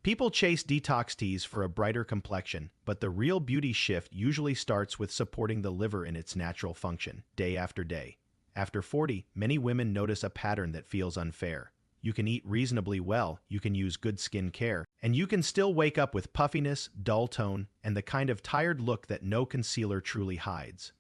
People chase detox teas for a brighter complexion, but the real beauty shift usually starts with supporting the liver in its natural function, day after day. After 40, many women notice a pattern that feels unfair. You can eat reasonably well, you can use good skin care, and you can still wake up with puffiness, dull tone, and the kind of tired look that no concealer truly hides.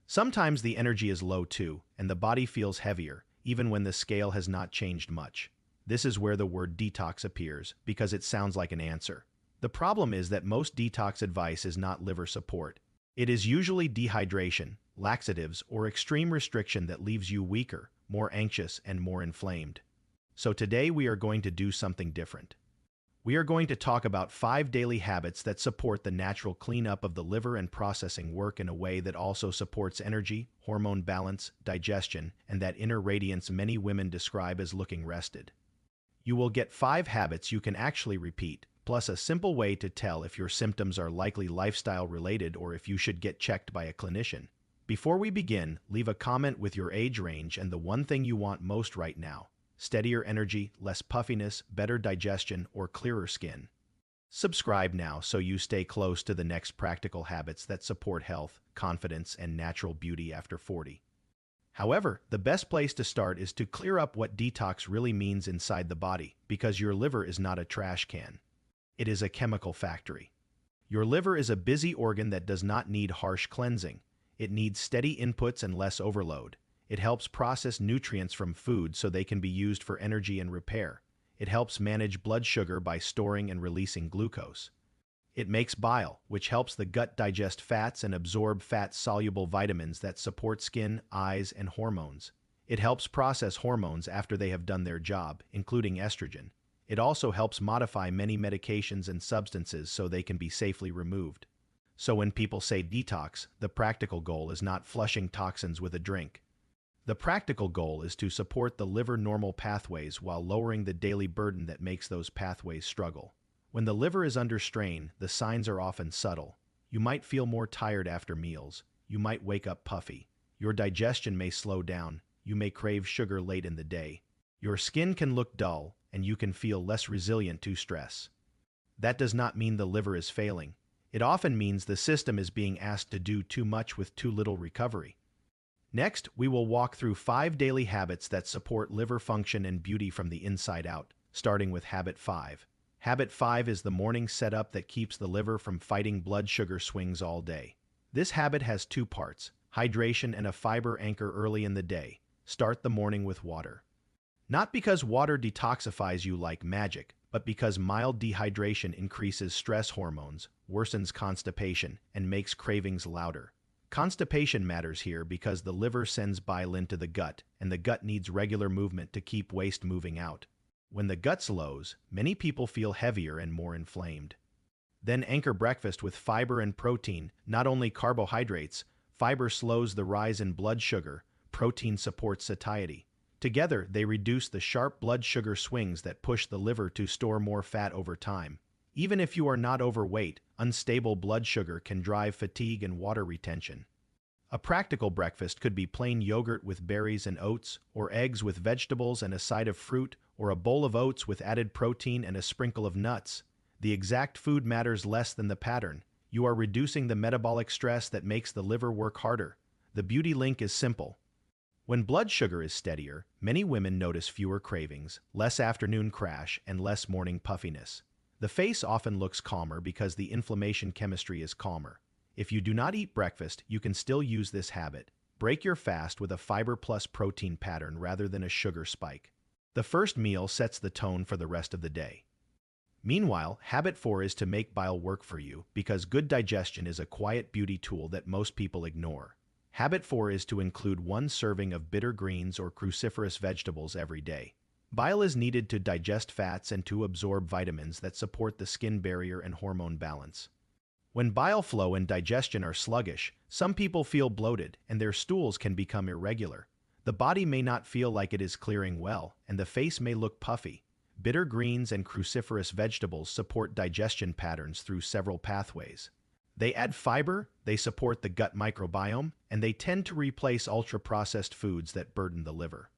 Sometimes the energy is low too, and the body feels heavier, even when the scale has not changed much. This is where the word detox appears, because it sounds like an answer. The problem is that most detox advice is not liver support. It is usually dehydration, laxatives, or extreme restriction that leaves you weaker, more anxious, and more inflamed. So today we are going to do something different. We are going to talk about 5 daily habits that support the natural cleanup of the liver and processing work in a way that also supports energy, hormone balance, digestion, and that inner radiance many women describe as looking rested. You will get 5 habits you can actually repeat, plus a simple way to tell if your symptoms are likely lifestyle related or if you should get checked by a clinician. Before we begin, leave a comment with your age range and the one thing you want most right now: steadier energy, less puffiness, better digestion, or clearer skin. Subscribe now so you stay close to the next practical habits that support health, confidence, and natural beauty after 40. However, the best place to start is to clear up what detox really means inside the body, because your liver is not a trash can. It is a chemical factory. Your liver is a busy organ that does not need harsh cleansing. It needs steady inputs and less overload. It helps process nutrients from food so they can be used for energy and repair. It helps manage blood sugar by storing and releasing glucose. It makes bile, which helps the gut digest fats and absorb fat-soluble vitamins that support skin, eyes, and hormones. It helps process hormones after they have done their job, including estrogen. It also helps modify many medications and substances so they can be safely removed. So when people say detox, the practical goal is not flushing toxins with a drink. The practical goal is to support the liver normal pathways while lowering the daily burden that makes those pathways struggle. When the liver is under strain, the signs are often subtle. You might feel more tired after meals. You might wake up puffy. Your digestion may slow down. You may crave sugar late in the day. Your skin can look dull, and you can feel less resilient to stress. That does not mean the liver is failing. It often means the system is being asked to do too much with too little recovery. Next, we will walk through 5 daily habits that support liver function and beauty from the inside out, starting with Habit 5. Habit 5 is the morning setup that keeps the liver from fighting blood sugar swings all day. This habit has 2 parts: hydration and a fiber anchor early in the day. Start the morning with water. Not because water detoxifies you like magic, but because mild dehydration increases stress hormones, worsens constipation, and makes cravings louder. Constipation matters here because the liver sends bile into the gut, and the gut needs regular movement to keep waste moving out. When the gut slows, many people feel heavier and more inflamed. Then anchor breakfast with fiber and protein, not only carbohydrates. Fiber slows the rise in blood sugar, protein supports satiety. Together, they reduce the sharp blood sugar swings that push the liver to store more fat over time. Even if you are not overweight, unstable blood sugar can drive fatigue and water retention. A practical breakfast could be plain yogurt with berries and oats, or eggs with vegetables and a side of fruit, or a bowl of oats with added protein and a sprinkle of nuts. The exact food matters less than the pattern. You are reducing the metabolic stress that makes the liver work harder. The beauty link is simple. When blood sugar is steadier, many women notice fewer cravings, less afternoon crash, and less morning puffiness. The face often looks calmer because the inflammation chemistry is calmer. If you do not eat breakfast, you can still use this habit. Break your fast with a fiber plus protein pattern rather than a sugar spike. The first meal sets the tone for the rest of the day. Meanwhile, Habit 4 is to make bile work for you, because good digestion is a quiet beauty tool that most people ignore. Habit 4 is to include 1 serving of bitter greens or cruciferous vegetables every day. Bile is needed to digest fats and to absorb vitamins that support the skin barrier and hormone balance. When bile flow and digestion are sluggish, some people feel bloated and their stools can become irregular. The body may not feel like it is clearing well, and the face may look puffy. Bitter greens and cruciferous vegetables support digestion patterns through several pathways. They add fiber, they support the gut microbiome, and they tend to replace ultra-processed foods that burden the liver.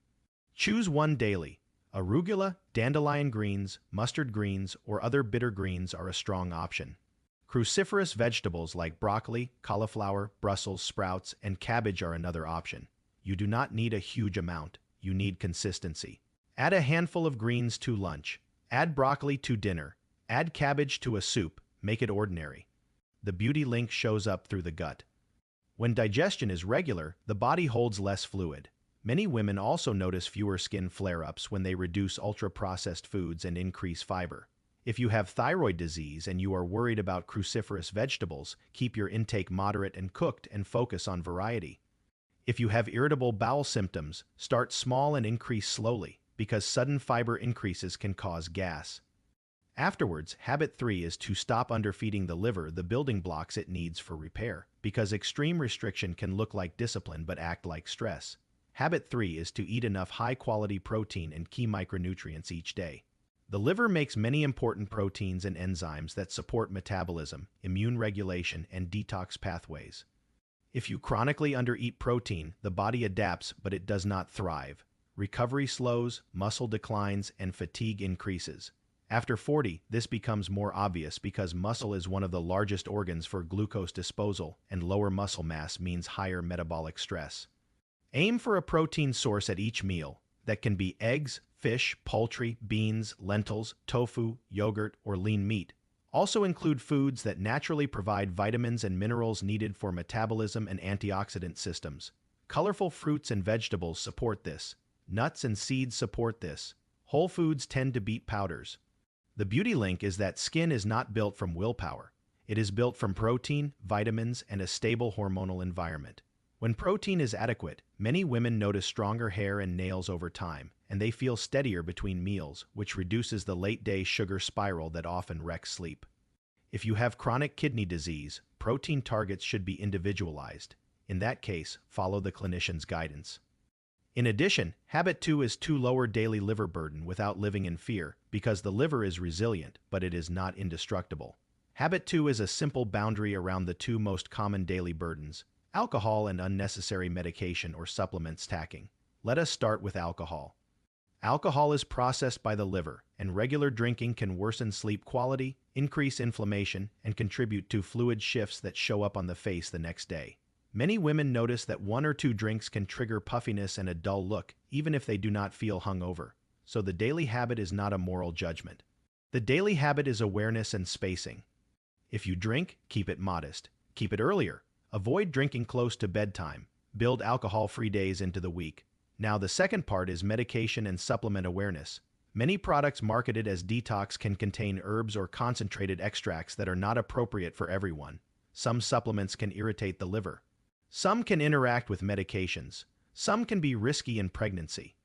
Choose one daily. Arugula, dandelion greens, mustard greens, or other bitter greens are a strong option. Cruciferous vegetables like broccoli, cauliflower, Brussels sprouts, and cabbage are another option. You do not need a huge amount. You need consistency. Add a handful of greens to lunch. Add broccoli to dinner. Add cabbage to a soup. Make it ordinary. The beauty link shows up through the gut. When digestion is regular, the body holds less fluid. Many women also notice fewer skin flare-ups when they reduce ultra-processed foods and increase fiber. If you have thyroid disease and you are worried about cruciferous vegetables, keep your intake moderate and cooked and focus on variety. If you have irritable bowel symptoms, start small and increase slowly, because sudden fiber increases can cause gas. Afterwards, habit 3 is to stop underfeeding the liver the building blocks it needs for repair, because extreme restriction can look like discipline but act like stress. Habit 3 is to eat enough high-quality protein and key micronutrients each day. The liver makes many important proteins and enzymes that support metabolism, immune regulation, and detox pathways. If you chronically undereat protein, the body adapts, but it does not thrive. Recovery slows, muscle declines, and fatigue increases. After 40, this becomes more obvious because muscle is one of the largest organs for glucose disposal, and lower muscle mass means higher metabolic stress. Aim for a protein source at each meal. That can be eggs, fish, poultry, beans, lentils, tofu, yogurt, or lean meat. Also include foods that naturally provide vitamins and minerals needed for metabolism and antioxidant systems. Colorful fruits and vegetables support this. Nuts and seeds support this. Whole foods tend to beat powders. The beauty link is that skin is not built from willpower. It is built from protein, vitamins, and a stable hormonal environment. When protein is adequate, many women notice stronger hair and nails over time, and they feel steadier between meals, which reduces the late-day sugar spiral that often wrecks sleep. If you have chronic kidney disease, protein targets should be individualized. In that case, follow the clinician's guidance. In addition, habit 2 is to lower daily liver burden without living in fear, because the liver is resilient, but it is not indestructible. Habit 2 is a simple boundary around the two most common daily burdens: alcohol and unnecessary medication or supplement stacking. Let us start with alcohol. Alcohol is processed by the liver, and regular drinking can worsen sleep quality, increase inflammation, and contribute to fluid shifts that show up on the face the next day. Many women notice that 1 or 2 drinks can trigger puffiness and a dull look, even if they do not feel hungover. So the daily habit is not a moral judgment. The daily habit is awareness and spacing. If you drink, keep it modest. Keep it earlier. Avoid drinking close to bedtime. Build alcohol-free days into the week. Now the second part is medication and supplement awareness. Many products marketed as detox can contain herbs or concentrated extracts that are not appropriate for everyone. Some supplements can irritate the liver. Some can interact with medications. Some can be risky in pregnancy.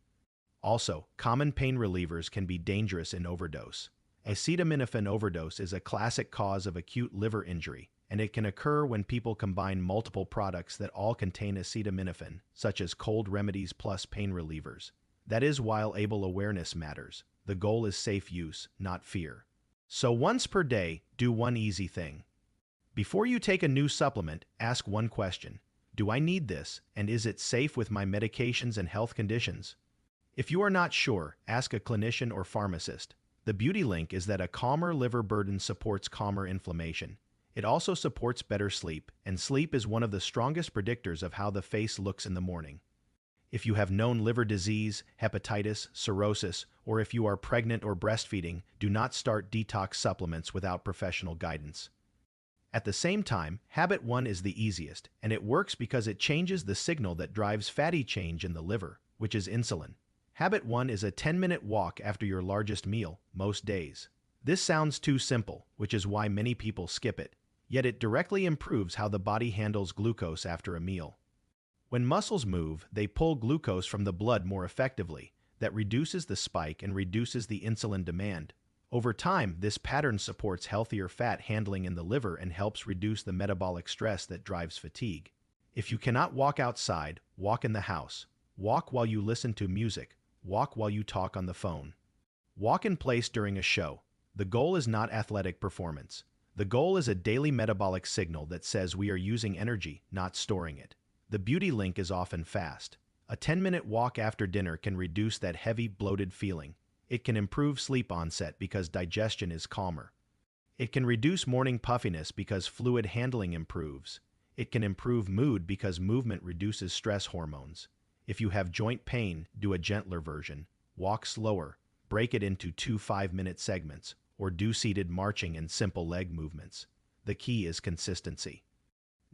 Also, common pain relievers can be dangerous in overdose. Acetaminophen overdose is a classic cause of acute liver injury, and it can occur when people combine multiple products that all contain acetaminophen, such as cold remedies plus pain relievers. That is why label awareness matters. The goal is safe use, not fear. So once per day, do one easy thing. Before you take a new supplement, ask one question. Do I need this, and is it safe with my medications and health conditions? If you are not sure, ask a clinician or pharmacist. The beauty link is that a calmer liver burden supports calmer inflammation. It also supports better sleep, and sleep is one of the strongest predictors of how the face looks in the morning. If you have known liver disease, hepatitis, cirrhosis, or if you are pregnant or breastfeeding, do not start detox supplements without professional guidance. At the same time, habit 1 is the easiest, and it works because it changes the signal that drives fatty change in the liver, which is insulin. Habit 1 is a 10-minute walk after your largest meal, most days. This sounds too simple, which is why many people skip it. Yet it directly improves how the body handles glucose after a meal. When muscles move, they pull glucose from the blood more effectively. That reduces the spike and reduces the insulin demand. Over time, this pattern supports healthier fat handling in the liver and helps reduce the metabolic stress that drives fatigue. If you cannot walk outside, walk in the house. Walk while you listen to music. Walk while you talk on the phone. Walk in place during a show. The goal is not athletic performance. The goal is a daily metabolic signal that says we are using energy, not storing it. The beauty link is often fast. A 10-minute walk after dinner can reduce that heavy, bloated feeling. It can improve sleep onset because digestion is calmer. It can reduce morning puffiness because fluid handling improves. It can improve mood because movement reduces stress hormones. If you have joint pain, do a gentler version. Walk slower, break it into 2 5-minute segments, or do seated marching and simple leg movements. The key is consistency.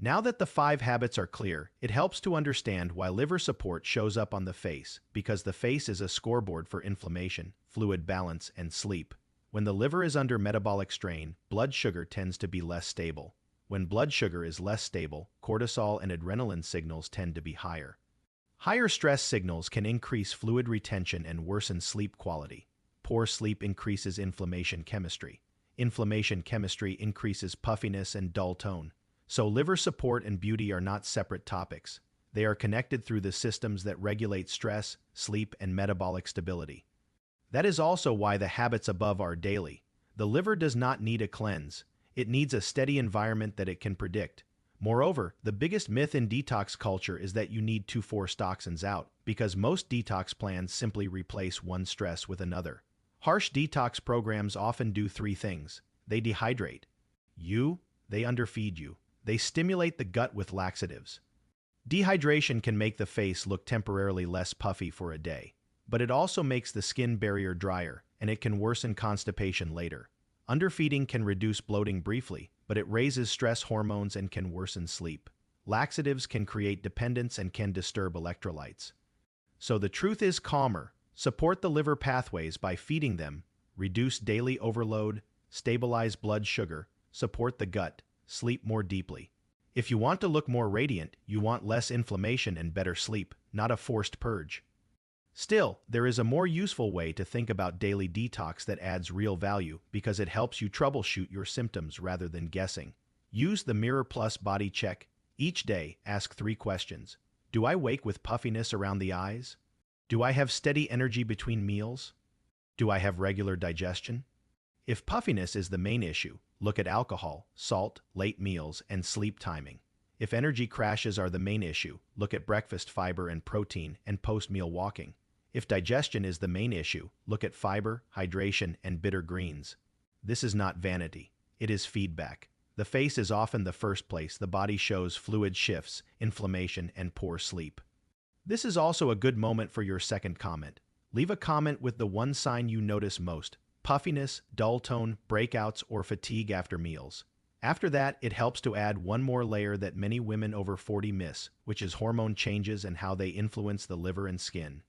Now that the 5 habits are clear, it helps to understand why liver support shows up on the face, because the face is a scoreboard for inflammation, fluid balance, and sleep. When the liver is under metabolic strain, blood sugar tends to be less stable. When blood sugar is less stable, cortisol and adrenaline signals tend to be higher. Higher stress signals can increase fluid retention and worsen sleep quality. Poor sleep increases inflammation chemistry. Inflammation chemistry increases puffiness and dull tone. So liver support and beauty are not separate topics. They are connected through the systems that regulate stress, sleep, and metabolic stability. That is also why the habits above are daily. The liver does not need a cleanse. It needs a steady environment that it can predict. Moreover, the biggest myth in detox culture is that you need to force toxins out, because most detox plans simply replace one stress with another. Harsh detox programs often do 3 things. They dehydrate you, they underfeed you, they stimulate the gut with laxatives. Dehydration can make the face look temporarily less puffy for a day, but it also makes the skin barrier drier, and it can worsen constipation later. Underfeeding can reduce bloating briefly, but it raises stress hormones and can worsen sleep. Laxatives can create dependence and can disturb electrolytes. So the truth is calmer. Support the liver pathways by feeding them, reduce daily overload, stabilize blood sugar, support the gut, sleep more deeply. If you want to look more radiant, you want less inflammation and better sleep, not a forced purge. Still, there is a more useful way to think about daily detox that adds real value because it helps you troubleshoot your symptoms rather than guessing. Use the Mirror Plus Body Check. Each day, ask 3 questions. Do I wake with puffiness around the eyes? Do I have steady energy between meals? Do I have regular digestion? If puffiness is the main issue, look at alcohol, salt, late meals, and sleep timing. If energy crashes are the main issue, look at breakfast fiber and protein and post-meal walking. If digestion is the main issue, look at fiber, hydration, and bitter greens. This is not vanity. It is feedback. The face is often the first place the body shows fluid shifts, inflammation, and poor sleep. This is also a good moment for your second comment. Leave a comment with the one sign you notice most: puffiness, dull tone, breakouts, or fatigue after meals. After that, it helps to add one more layer that many women over 40 miss, which is hormone changes and how they influence the liver and skin.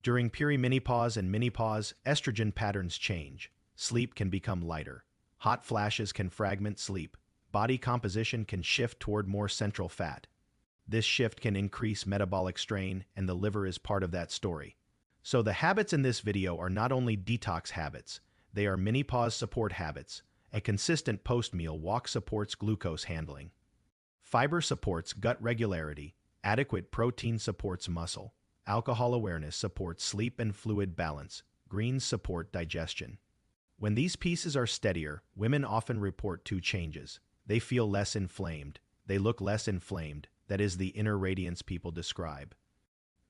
During perimenopause and menopause, estrogen patterns change. Sleep can become lighter. Hot flashes can fragment sleep. Body composition can shift toward more central fat. This shift can increase metabolic strain, and the liver is part of that story. So the habits in this video are not only detox habits, they are menopause support habits. A consistent post-meal walk supports glucose handling. Fiber supports gut regularity. Adequate protein supports muscle. Alcohol awareness supports sleep and fluid balance. Greens support digestion. When these pieces are steadier, women often report 2 changes. They feel less inflamed. They look less inflamed. That is the inner radiance people describe.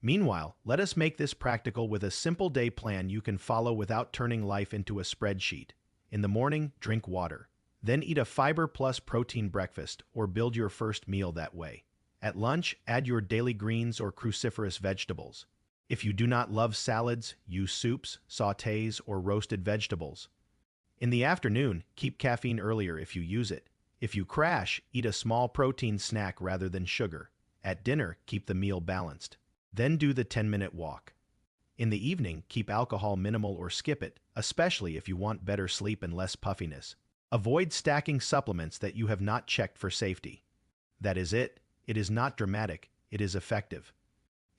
Meanwhile, let us make this practical with a simple day plan you can follow without turning life into a spreadsheet. In the morning, drink water. Then eat a fiber plus protein breakfast or build your first meal that way. At lunch, add your daily greens or cruciferous vegetables. If you do not love salads, use soups, sautés, or roasted vegetables. In the afternoon, keep caffeine earlier if you use it. If you crash, eat a small protein snack rather than sugar. At dinner, keep the meal balanced. Then do the 10-minute walk. In the evening, keep alcohol minimal or skip it, especially if you want better sleep and less puffiness. Avoid stacking supplements that you have not checked for safety. That is it. It is not dramatic. It is effective.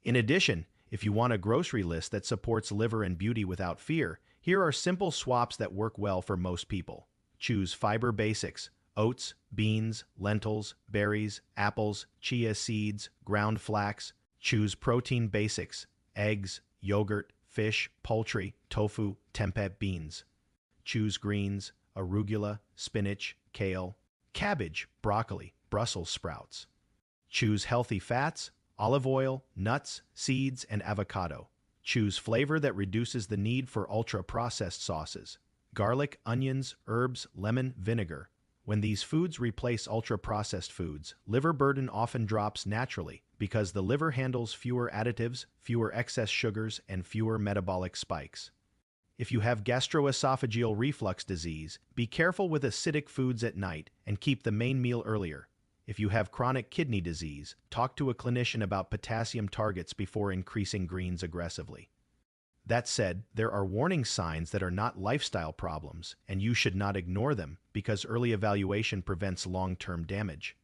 In addition, if you want a grocery list that supports liver and beauty without fear, here are simple swaps that work well for most people. Choose fiber basics: oats, beans, lentils, berries, apples, chia seeds, ground flax. Choose protein basics: eggs, yogurt, fish, poultry, tofu, tempeh beans. Choose greens: arugula, spinach, kale, cabbage, broccoli, Brussels sprouts. Choose healthy fats: Olive oil, nuts, seeds, and avocado. Choose flavor that reduces the need for ultra-processed sauces. Garlic, onions, herbs, lemon, vinegar. When these foods replace ultra-processed foods, liver burden often drops naturally because the liver handles fewer additives, fewer excess sugars, and fewer metabolic spikes. If you have gastroesophageal reflux disease, be careful with acidic foods at night and keep the main meal earlier. If you have chronic kidney disease, talk to a clinician about potassium targets before increasing greens aggressively. That said, there are warning signs that are not lifestyle problems, and you should not ignore them because early evaluation prevents long-term damage.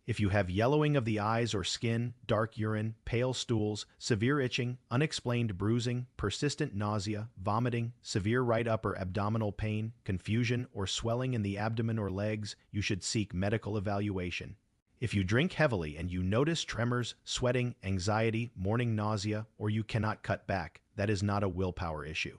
If you have yellowing of the eyes or skin, dark urine, pale stools, severe itching, unexplained bruising, persistent nausea, vomiting, severe right upper abdominal pain, confusion, or swelling in the abdomen or legs, you should seek medical evaluation. If you drink heavily and you notice tremors, sweating, anxiety, morning nausea, or you cannot cut back, that is not a willpower issue.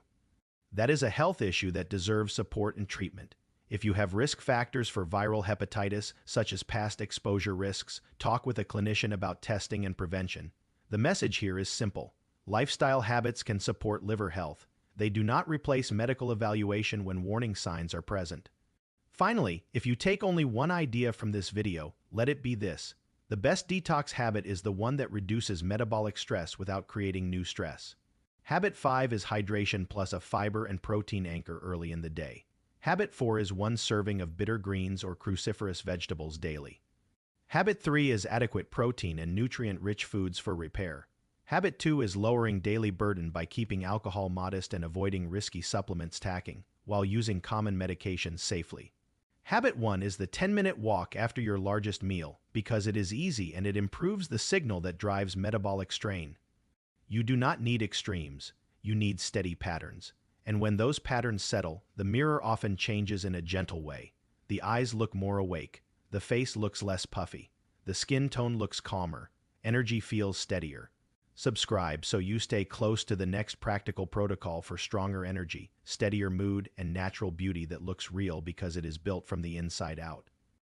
That is a health issue that deserves support and treatment. If you have risk factors for viral hepatitis, such as past exposure risks, talk with a clinician about testing and prevention. The message here is simple. Lifestyle habits can support liver health. They do not replace medical evaluation when warning signs are present. Finally, if you take only one idea from this video, let it be this. The best detox habit is the one that reduces metabolic stress without creating new stress. Habit 5 is hydration plus a fiber and protein anchor early in the day. Habit 4 is 1 serving of bitter greens or cruciferous vegetables daily. Habit 3 is adequate protein and nutrient-rich foods for repair. Habit 2 is lowering daily burden by keeping alcohol modest and avoiding risky supplements stacking, while using common medications safely. Habit 1 is the 10-minute walk after your largest meal because it is easy and it improves the signal that drives metabolic strain. You do not need extremes, you need steady patterns. And when those patterns settle, the mirror often changes in a gentle way. The eyes look more awake, the face looks less puffy, the skin tone looks calmer, energy feels steadier. Subscribe so you stay close to the next practical protocol for stronger energy, steadier mood, and natural beauty that looks real because it is built from the inside out.